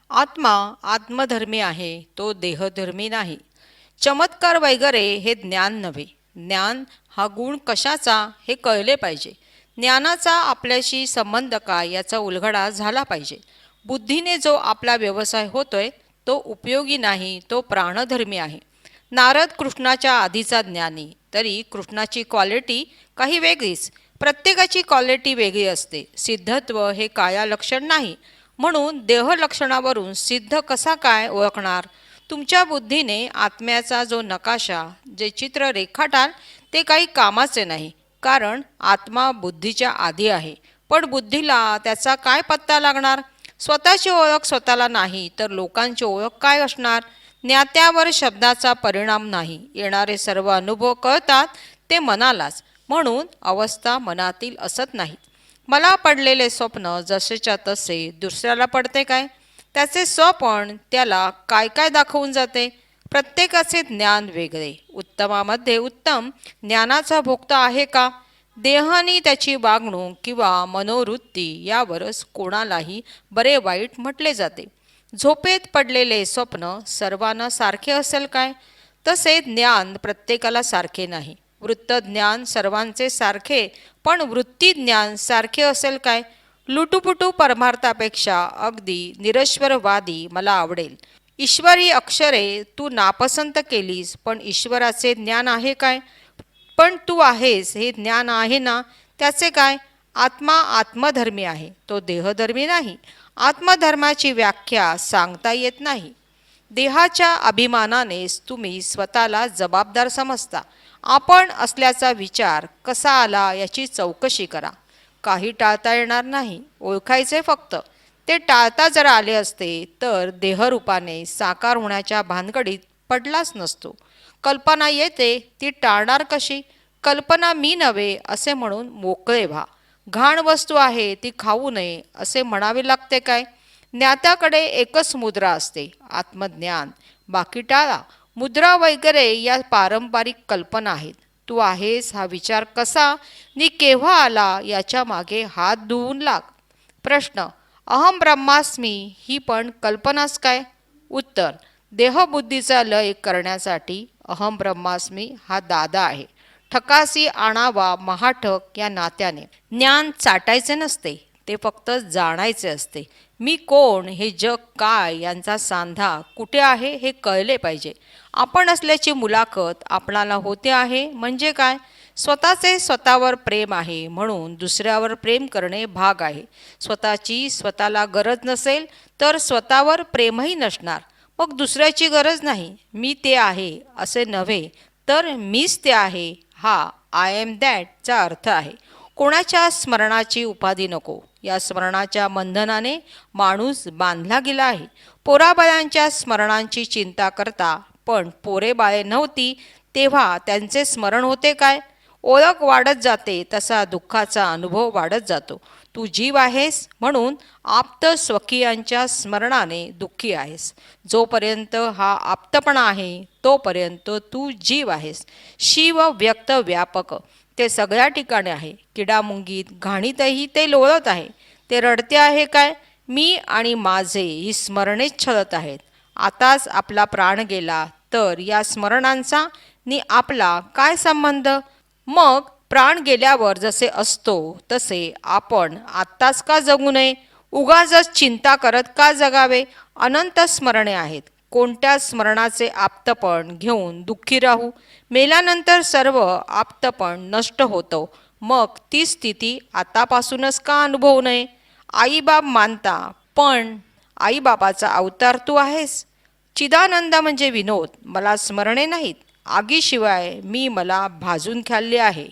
आत्मा आत्मधर्मी आहे, तो देहधर्मी नाही. चमत्कार वगैरे हे ज्ञान नव्हे. ज्ञान हा गुण कशाचा हे कळले पाहिजे. ज्ञानाचा आपल्याशी संबंध काय याचा उलगडा झाला पाहिजे. बुद्धीने जो आपला व्यवसाय होतोय तो उपयोगी नाही, तो प्राणधर्मी आहे. नारद कृष्णाच्या आधीचा ज्ञानी, तरी कृष्णाची क्वालिटी काही वेगळीच. प्रत्येकाची क्वालिटी वेगळी असते. सिद्धत्व हे काया लक्षण नाही, म्हणून देहलक्षणावरून सिद्ध कसा काय ओळखणार. तुमच्या बुद्धीने आत्म्याचा जो नकाशा, जे चित्र रेखाटाल ते काही कामाचे नाही, कारण आत्मा बुद्धीच्या आधी आहे. पण बुद्धीला त्याचा काय पत्ता लागणार. स्वतःची ओळख स्वतःला नाही तर लोकांची ओळख काय असणार. ज्ञात्यावर शब्दाचा परिणाम नाही. येणारे सर्व अनुभव कळतात ते मनालाच, म्हणून अवस्था मनातील असत नाहीत. मला पडलेले स्वप्न जसेच्या तसे दुसऱ्याला पडते काय. त्याचे स्वप्न त्याला काय काय दाखवून जाते. प्रत्येकाचे ज्ञान वेगळे. उत्तमामध्ये उत्तम ज्ञानाचा भोक्ता आहे का. देहानी त्याची वागणूक किंवा मनोवृत्ती यावरच कोणालाही बरे वाईट म्हटले जाते. झोपेत पडलेले स्वप्न सर्वांना सारखे असेल काय. तसे ज्ञान प्रत्येकाला सारखे नाही. वृत्तज्ञान सर्वांचे सारखे, पण वृत्तीज्ञान सारखे असेल काय. लुटुपुटू परमार्थापेक्षा अगदी निरश्वरवादी मला आवडेल. ईश्वरी अक्षरे तू नापसंत केलीस, पण ईश्वराचे ज्ञान आहे काय. पण तू आहेस हे ज्ञान आहे ना, त्याचे काय. आत्मा आत्मधर्मी आहे, तो देहधर्मी नाही. आत्मधर्माची व्याख्या सांगता येत नाही. देहाच्या अभिमानानेच तुम्ही स्वतःला जबाबदार समजता. आपण असल्याचा विचार कसा आला याची चौकशी करा. काही टाळता येणार नाही, ओळखायचे फक्त. ते टाळता जर आले असते तर देहरूपाने साकार होण्याच्या भानगडीत पडलाच नसतो. कल्पना येते ती टाळणार कशी. कल्पना मी नव्हे असे म्हणून मोकळे व्हा. घाण वस्तू आहे ती खाऊ नये असे म्हणावे लागते काय. ज्ञात्याकडे एकच मुद्रा असते, आत्मज्ञान. बाकी टाळा. मुद्रा वगैरे या पारंपरिक कल्पना आहेत. तू आहेस हा विचार कसा नि केव्हा आला याच्या मागे हात धुवून लाग. प्रश्न. अहम ब्रह्मास्मी ही पण कल्पनाच काय. उत्तर. देहबुद्धीचा लय करण्यासाठी अहम ब्रह्मास्मी हा दादा आहे. ठकासी आणावा महाठक या नात्याने. ज्ञान चाटायचे नसते, ते फक्त जाणायचे असते. मी कोण, हे जग काय यांचा सांधा कुठे आहे हे कळले पाहिजे. आपण असल्याची मुलाखत आपणाला होते आहे म्हणजे काय. स्वतःचे स्वतःवर प्रेम आहे म्हणून दुसऱ्यावर प्रेम करणे भाग आहे. स्वतःची स्वतःला गरज नसेल तर स्वतःवर प्रेमही नसणार. मग दुसऱ्याची गरज नाही. मी ते आहे असे नव्हे तर मीच ते आहे हा आय एम दॅटचा अर्थ आहे. कोणाच्या स्मरणाची उपाधी नको. या स्मरणाच्या बंधनाने माणूस बांधला गेला आहे. पोराबाळांच्या स्मरणांची चिंता करता, पण पोरे बाळे नव्हती तेव्हा त्यांचे स्मरण होते काय. ओळख वाढत जाते तसा दुःखाचा अनुभव वाढत जातो. तू जीव आहेस म्हणून आप्त स्वकीयांच्या स्मरणाने दुःखी आहेस. जोपर्यंत हा आप्तपणा आहे तोपर्यंत तू जीव आहेस. शिव व्यक्त व्यापक ते सगळ्या ठिकाणी आहे. किडामुंगीत घाणीतही ते लोळत आहे. ते रडते आहे काय. मी आणि माझे ही स्मरणेच छळत आहेत. आताच आपला प्राण गेला तर या स्मरणांचा नि आपला काय संबंध. मग प्राण गेल्यावर जसे असतो तसे आपण आत्ताच का जगू नये. उगाचच चिंता करत का जगावे. अनंत स्मरणे आहेत. कोणत्या स्मरणाचे आप्तपण घेऊन दुःखी राहू. मेल्यानंतर सर्व आप्तपण नष्ट होतो. मग ती स्थिती आतापासूनच का अनुभवू नये. आईबाप मानता, पण आईबापाचा अवतार तू आहेस. चिदानंद म्हणजे विनोद. मला स्मरणे नाहीत. आगीशिवाय मी मला भाजून खाल्ले आहे.